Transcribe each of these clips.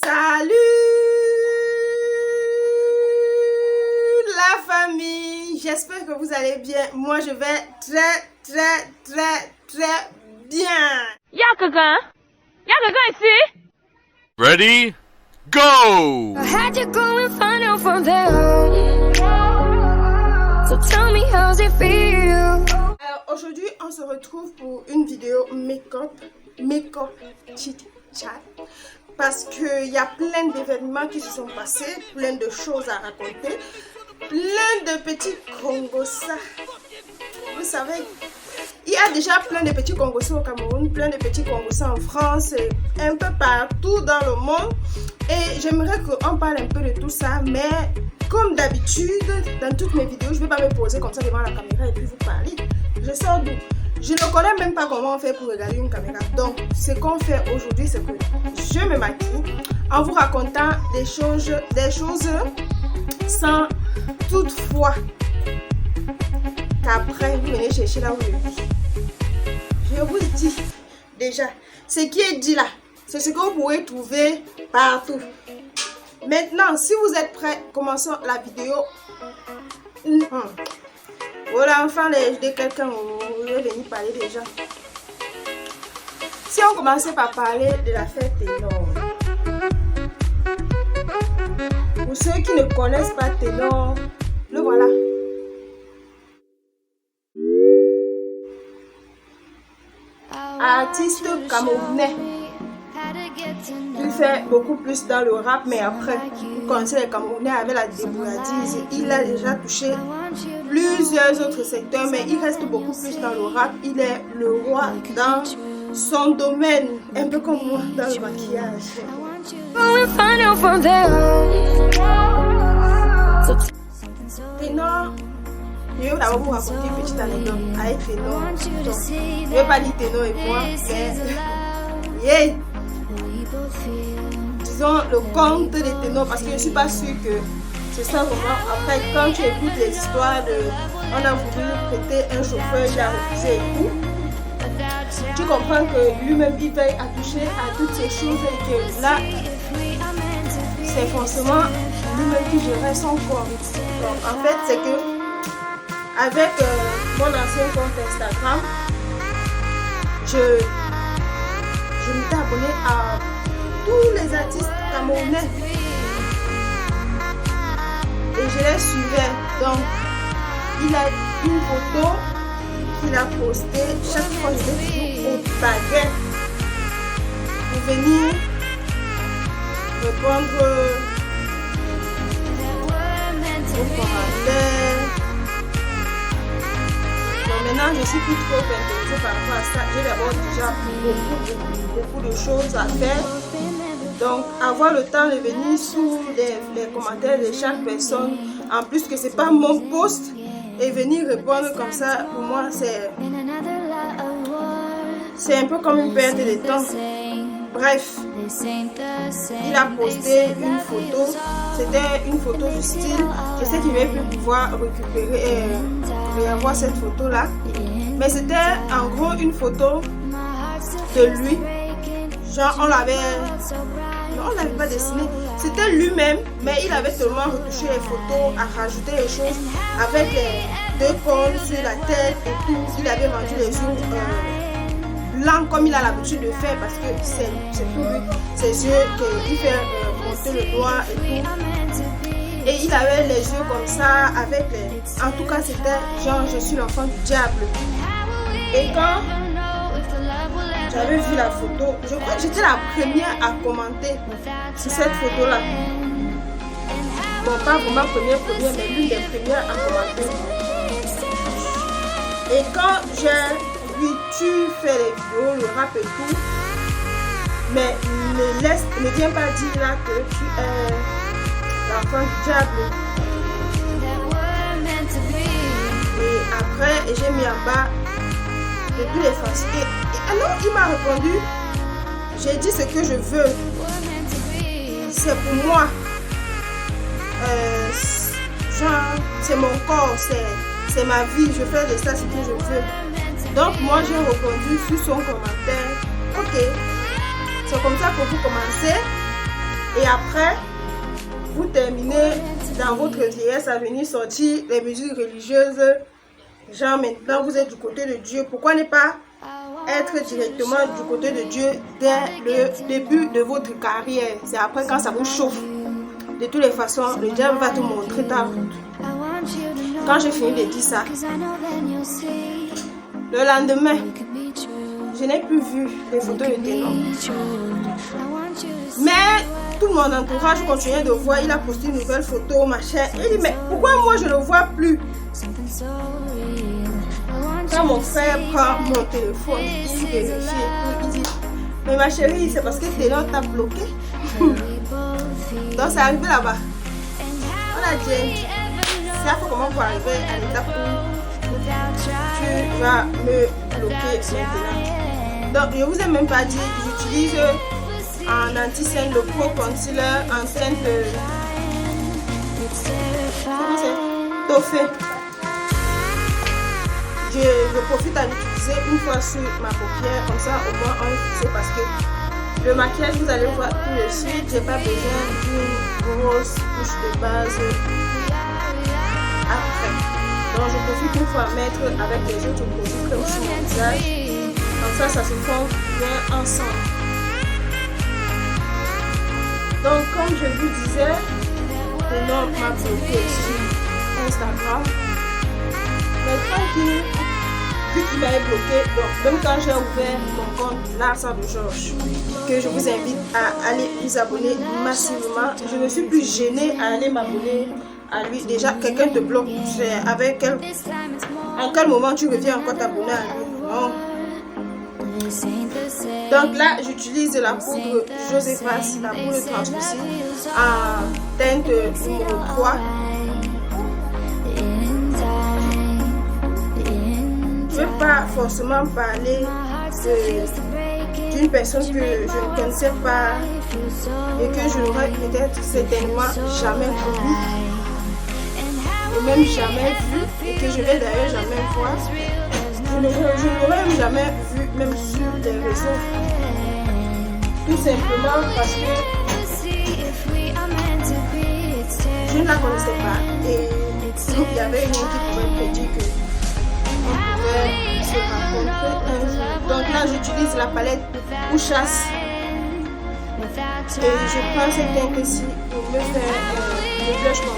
Salut la famille, j'espère que vous allez bien. Moi je vais très bien. Y'a quelqu'un ici? Ready? Go! I had to go and find out from there. So tell me how's it feel? Alors aujourd'hui on se retrouve pour une vidéo make-up chit chat. Parce qu'il y a plein d'événements qui se sont passés, plein de choses à raconter, plein de petits congossas. Vous savez, il y a déjà plein de petits congossas au Cameroun, plein de petits congossas en France, et un peu partout dans le monde. Et j'aimerais qu'on parle un peu de tout ça, mais comme d'habitude, dans toutes mes vidéos, je ne vais pas me poser comme ça devant la caméra et puis vous parler. Je sors d'où? Je ne connais même pas comment on fait pour regarder une caméra. Donc, ce qu'on fait aujourd'hui, c'est que je me maquille en vous racontant des choses sans toutefois qu'après, vous venez chercher là où je vis. Je vous dis déjà, ce qui est dit là, c'est ce que vous pouvez trouver partout. Maintenant, si vous êtes prêts, commençons la vidéo. Voilà, enfin, de quelqu'un, on va venir parler déjà. Si on commençait par parler de la fête Ténor. Pour ceux qui ne connaissent pas Ténor, le voilà. Artiste camerounais. Il fait beaucoup plus dans le rap, mais après, vous connaissez les Camerounais avec la débrouillardise. Il a déjà touché plusieurs autres secteurs, mais il reste beaucoup plus dans le rap. Il est le roi dans son domaine, un peu comme moi dans le maquillage. Ténor, je vais d'abord vous raconter une petite anecdote avec Ténor. Je ne vais pas dire Ténor et moi, mais disons le conte des Ténor, parce que je ne suis pas sûre que c'est ça vraiment. Après, quand tu écoutes les histoires de on a voulu prêter un chauffeur, il a refusé et tout, tu comprends que lui-même il veille à toucher à toutes ces choses et que là c'est forcément lui-même qui gérait son compte. Donc en fait c'est que avec mon ancien compte Instagram, je m'étais abonné à tous les artistes camerounais et je les suivais. Donc il a une photo qu'il a postée. Chaque fois je vais toujours au baguette pour venir répondre aux commentaires. Donc maintenant je suis plus trop intéressée par rapport à ça. J'ai d'abord déjà beaucoup de choses à faire. Donc avoir le temps de venir sous les commentaires de chaque personne, en plus que c'est pas mon post, et venir répondre comme ça, pour moi c'est un peu comme une perte de temps. Bref, il a posté une photo, c'était une photo du style. Je sais qu'il va plus pouvoir récupérer et avoir cette photo là, mais c'était en gros une photo de lui. Genre on l'avait pas dessiné, c'était lui-même, mais il avait seulement retouché les photos, à rajouter les choses avec les deux cônes sur la tête et tout. Il avait rendu les yeux blancs comme il a l'habitude de faire, parce que c'est pour lui, ses yeux qu'il fait monter le doigt et tout. Et il avait les yeux comme ça avec les... En tout cas c'était genre je suis l'enfant du diable. Et quand j'avais vu la photo, je crois que j'étais la première à commenter sur cette photo là. Bon, pas vraiment première, mais l'une des premières à commenter. Et quand j'ai vu tu fais les vidéos, le rap et tout, mais ne viens pas dire là que tu es l'enfant du diable. Et après j'ai mis en bas depuis les faces. Et alors il m'a répondu, j'ai dit ce que je veux, c'est pour moi, genre c'est mon corps, c'est ma vie, je fais de ça ce que je veux. Donc moi j'ai répondu sur son commentaire, ok, c'est comme ça que vous commencez Et après, vous terminez dans votre vieillesse à venir sortir les mesures religieuses. Genre maintenant, vous êtes du côté de Dieu. Pourquoi ne pas être directement du côté de Dieu dès le début de votre carrière? C'est après quand ça vous chauffe. De toutes les façons, le diable va te montrer ta route. Quand j'ai fini de dire ça, le lendemain, je n'ai plus vu les photos de Ténor. Mais tout mon entourage continuait de voir. Il a posté une nouvelle photo, machin. Il dit, mais pourquoi moi je ne le vois plus? Quand mon frère prend mon téléphone, il vérifie et tout, il dit, mais ma chérie, c'est parce que Ténor t'a bloqué. Donc c'est arrivé là-bas. On a dit, c'est à comment pour arriver à l'étape où tu vas me bloquer maintenant. Donc je vous ai même pas dit, j'utilise en anti-scène le Pro Concealer en teinte Toffé. Je profite à l'utiliser une fois sur ma paupière, comme ça au moins on est fixé parce que le maquillage vous allez voir tout de suite, j'ai pas besoin d'une grosse couche de base après. Donc je profite une fois mettre avec les autres produits comme sur mon visage, comme ça se fond bien ensemble. Donc comme je vous disais, le nom m'a bloqué sur Instagram. Mais tranquille, vu qu'il m'avait bloqué, donc même quand j'ai ouvert mon compte Larsa de Georges, que je vous invite à aller vous abonner massivement, je ne suis plus gênée à aller m'abonner à lui. Déjà, quelqu'un te bloque, avec en quel moment tu reviens encore t'abonner à lui? Non. Donc là, j'utilise la poudre Joséphas, la poudre translucide en teinte numéro 3. Je ne vais pas forcément parler d'une personne que je ne connaissais pas et que je n'aurais peut-être certainement jamais connue et même jamais vu, et que je vais d'ailleurs jamais voir. Je ne l'aurais même jamais vu, même sur les réseaux. Tout simplement parce que je ne la connaissais pas et il y avait rien qui pouvait prédire que on pouvait se rencontrer un jour. Donc là, j'utilise la palette Ouchasse et je prends cette teinte-ci pour me faire le blush contour.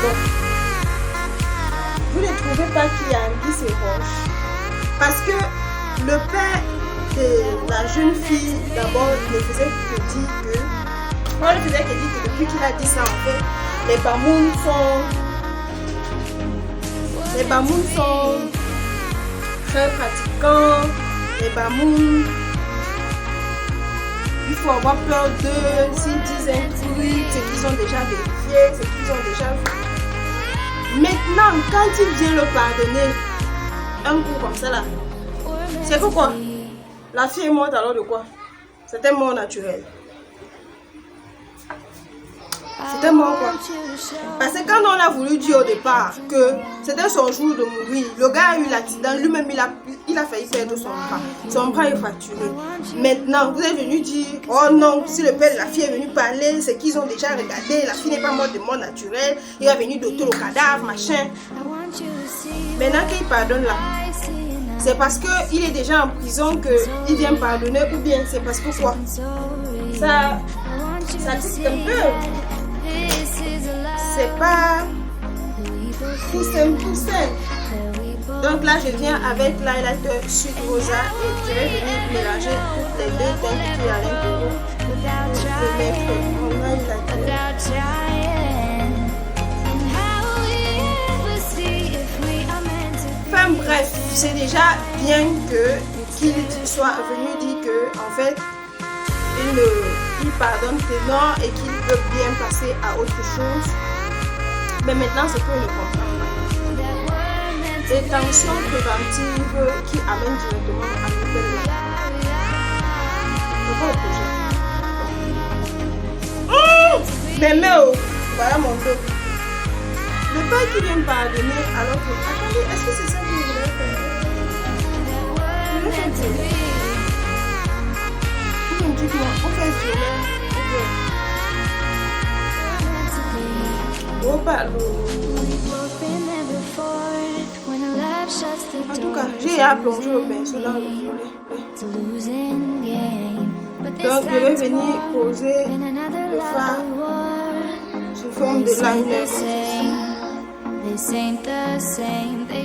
Bon. Vous ne trouvez pas qu'il y a un glisse roche parce que le père de la jeune fille d'abord ne faisait que dire que depuis qu'il a dit ça, en fait, les Bamouns sont très pratiquants. Les Bamouns, il faut avoir peur d'eux. S'ils disent un truc, c'est qu'ils ont déjà vérifié, c'est qu'ils ont déjà vu. Maintenant, quand il vient le pardonner, un coup comme ça là, c'est quoi? La fille est morte alors de quoi? C'était mort naturel. C'était mort quoi. Parce que quand on a voulu dire au départ que c'était son jour de mourir, le gars a eu l'accident, lui-même il a failli perdre son bras. Son bras est fracturé. Maintenant, vous êtes venu dire, oh non, si le père de la fille est venu parler, c'est qu'ils ont déjà regardé, la fille n'est pas morte de mort naturelle, il est venu doter le cadavre, machin. Maintenant qu'il pardonne là, c'est parce qu'il est déjà en prison qu'il vient pardonner ou bien c'est parce que quoi? Ça existe un peu. C'est pas tout simple. Donc là, je viens avec l'highlighter Sweet Rosa et je vais venir mélanger toutes les deux teintes qui sont à l'intérieur. Je vais mettre mon highlighter. Enfin bref, c'est déjà bien qu'il soit venu dire que en fait il pardonne Ténor et qu'il veut bien passer à autre chose. Mais maintenant, c'est pour le comprendre. Des tensions préventives qui amènent directement à nouvelle vie. C'est pas le projet. Mais oh, voilà mon dos. Le père qui vient pardonner alors que, attendez, est-ce que c'est ça que vous voulez faire? Gros ballon. En tout cas, j'ai à plonger le pinceau dans le volet. Donc, je vais venir poser le fard sous forme de liner.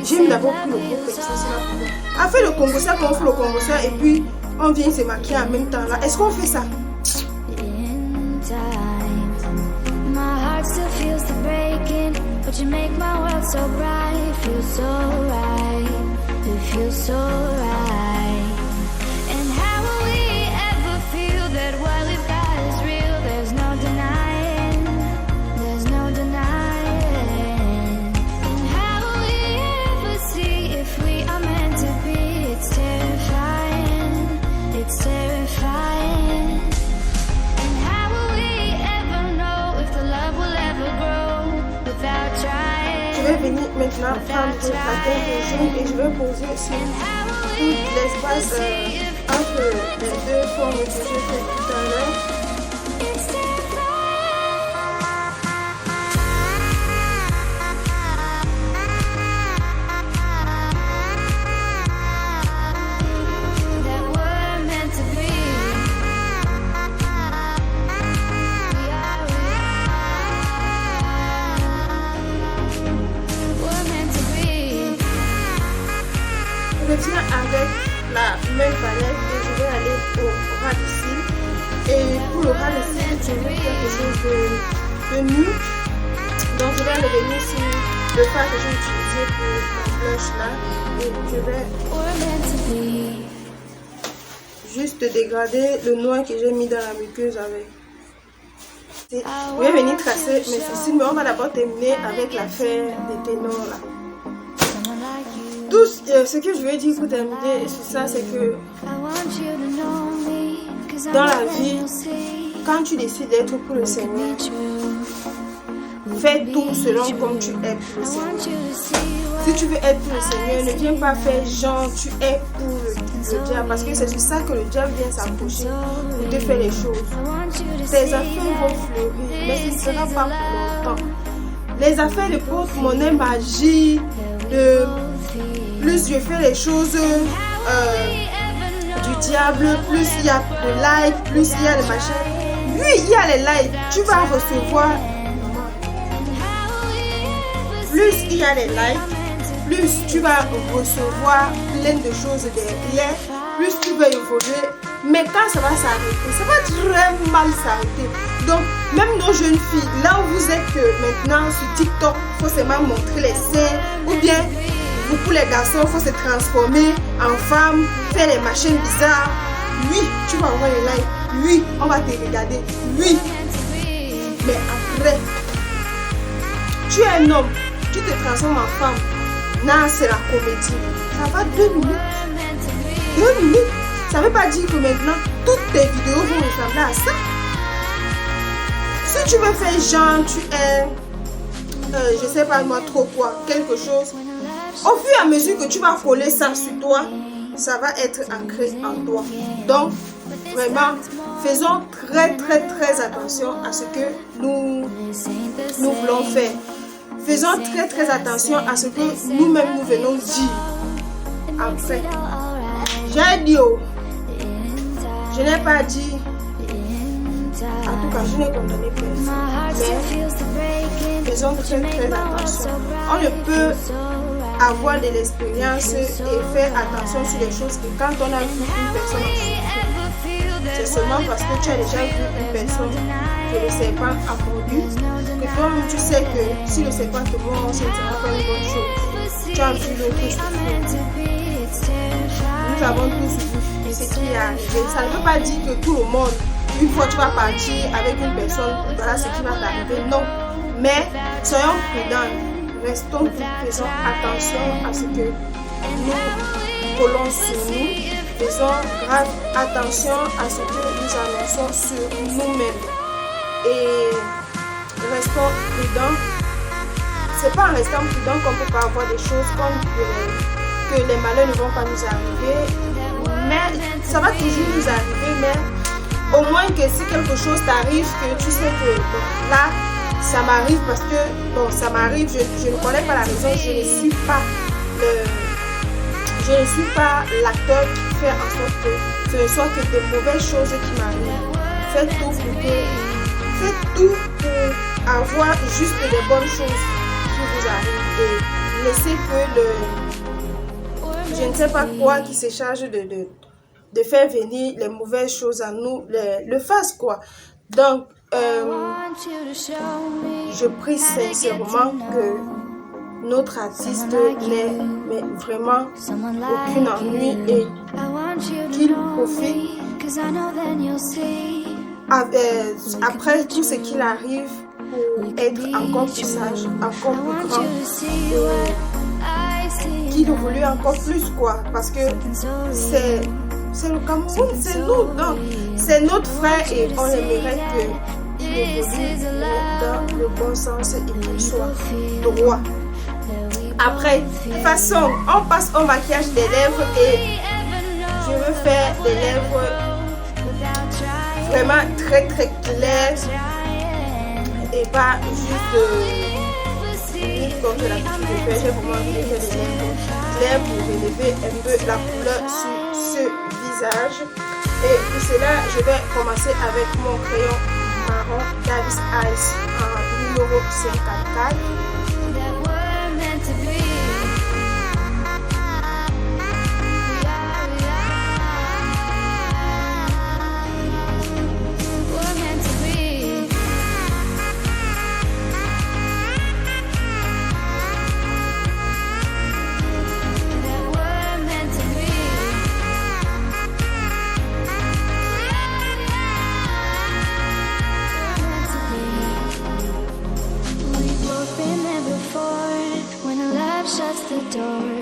J'aime d'abord pour le gros pinceau, c'est la couleur. On fait le combo ça, quand on fait le combo ça, et puis on vient se maquiller en même temps là. Est-ce qu'on fait ça? Still feels the breaking, but you make my world so bright. It feels so right, it feels so right. And how will we ever feel that what we've got is real? There's no denying, there's no denying. And how will we ever see if we are meant to be? It's terrifying, it's terrifying. Je vais venir maintenant prendre la teinte jaune et je vais poser sur tout l'espace entre les deux formes que j'ai fait tout à l'heure. Je viens avec la même palette et je vais aller au ras de cils. Et pour le ras de cils, je vais quelque chose de nude. Donc je vais aller venir sur le fard que j'ai utilisé pour mon blush là. Et je vais juste dégrader le noir que j'ai mis dans la muqueuse avec. Je vais venir tracer mes sourcils, mais on va d'abord terminer avec l'affaire des ténors là. Tout ce que je veux dire pour terminer sur ça, c'est que dans la vie, quand tu décides d'être pour le Seigneur, fais tout selon comme tu es pour le Seigneur. Si tu veux être pour le Seigneur, ne viens pas faire genre tu es pour le diable, parce que c'est sur ça que le diable vient s'approcher pour te faire les choses. Tes affaires vont fleurir, mais ce ne sera pas pour longtemps. Les affaires de porte-monnaie, magie, plus je fais les choses du diable, plus il y a de likes, plus il y a de machin. Lui, il y a les likes, tu vas recevoir. Plus il y a les likes, plus tu vas recevoir plein de choses derrière, plus tu vas évoluer. Mais quand ça va s'arrêter, ça va très mal s'arrêter. Donc, même nos jeunes filles, là où vous êtes maintenant sur TikTok, il faut seulement montrer les seins, ou bien pour les garçons, il faut se transformer en femme, faire les machines bizarres. Oui, tu vas avoir les likes. Oui, on va te regarder. Oui. Mais après, tu es un homme, tu te transformes en femme. Non, c'est la comédie. Ça va 2 minutes. 2 minutes. Ça ne veut pas dire que maintenant, toutes tes vidéos vont ressembler à ça. Si tu veux faire genre, tu es, je sais pas moi trop quoi, quelque chose. Au fur et à mesure que tu vas coller ça sur toi, ça va être ancré en toi. Donc, vraiment, faisons très attention à ce que nous voulons faire. Faisons très attention à ce que nous-mêmes nous venons dire. Après, j'ai dit, je n'ai pas dit, en tout cas, je n'ai condamné personne. Mais faisons très attention. On ne peut avoir de l'expérience et faire attention sur les choses que quand on a vu une personne, c'est seulement parce que tu as déjà vu une personne que le serpent a mordu, que toi-même tu sais que si le serpent te mord, ce ne sera pas une bonne chose. Tu as vu l'autre chose. Nous avons tous vu ce qui est arrivé. Ça ne veut pas dire que tout le monde, une fois tu vas partir avec une personne, voilà ce qui va t'arriver. Non. Mais soyons prudents. Restons, faisons attention à ce que nous collons sur nous. Faisons grave attention à ce que nous annonçons sur nous-mêmes. Et restons prudents. C'est pas en restant prudent qu'on peut pas avoir des choses comme que les malheurs ne vont pas nous arriver. Mais ça va toujours nous arriver, mais Au moins que si quelque chose t'arrive, que tu sais que bon, là, ça m'arrive parce que, bon, ça m'arrive, je ne connais pas la raison, je ne suis pas l'acteur qui fait en sorte que ce ne soit que de mauvaises choses qui m'arrivent. Faites tout pour avoir juste des bonnes choses qui vous arrivent et laissez que je ne sais pas quoi qui se charge de faire venir les mauvaises choses à nous, le fasse quoi. Donc, je prie sincèrement que notre artiste n'ait mais vraiment aucun ennui et qu'il profite après tout ce qu'il arrive pour être encore plus sage, encore plus grand, qu'il évolue encore plus quoi, parce que c'est le Cameroun, c'est nous, donc c'est notre frère et on aimerait qu'il évolue dans le bon sens et qu'il soit droit. Après, de toute façon, on passe au maquillage des lèvres et je veux faire des lèvres vraiment très très claires et pas juste comme j'ai l'habitude de faire. J'ai vraiment envie de faire des lèvres claires pour élever un peu la couleur sur ce visage. Et pour cela, je vais commencer avec mon crayon marron Davis Eyes en numéro 54.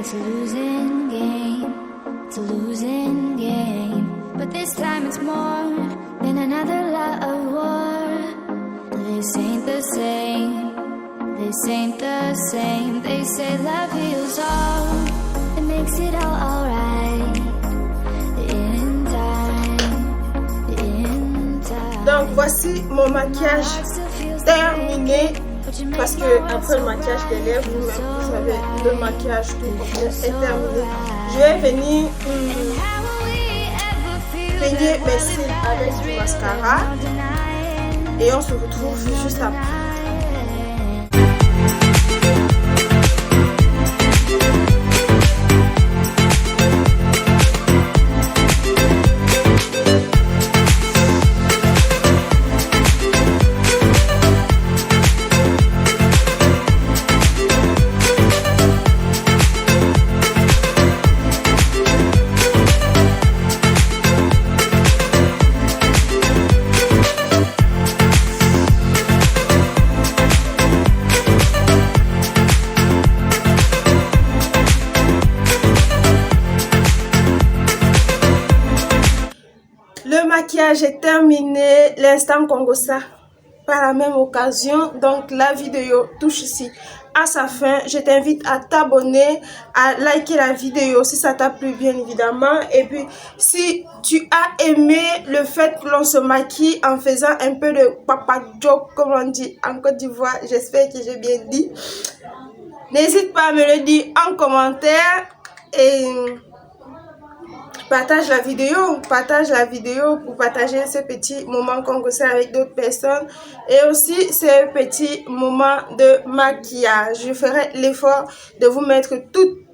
It's a losing game, but this time it's more than another lot of war. This ain't the same, this ain't the same. They say love heals all, it makes it all alright. In time. Donc voici mon maquillage terminé. Parce que après le maquillage des lèvres, vous savez, le maquillage tout complet est terminé. Je vais venir peigner mes cils avec du mascara et on se retrouve juste après. Le maquillage est terminé, l'instant Congossa. Par la même occasion, donc la vidéo touche ici à sa fin. Je t'invite à t'abonner, à liker la vidéo si ça t'a plu bien évidemment. Et puis si tu as aimé le fait que l'on se maquille en faisant un peu de papa joke comme on dit en Côte d'Ivoire, j'espère que j'ai bien dit. N'hésite pas à me le dire en commentaire et partage la vidéo pour partager ce petit moment congossais avec d'autres personnes et aussi ce petit moment de maquillage. Je ferai l'effort de vous mettre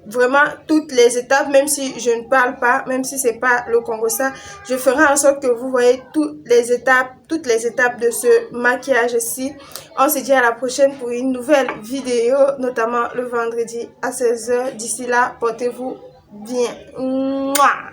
vraiment toutes les étapes, même si je ne parle pas, même si c'est pas le congossa, je ferai en sorte que vous voyez toutes les étapes de ce maquillage-ci. On se dit à la prochaine pour une nouvelle vidéo, notamment le vendredi à 16h. D'ici là, portez-vous bien. Mouah.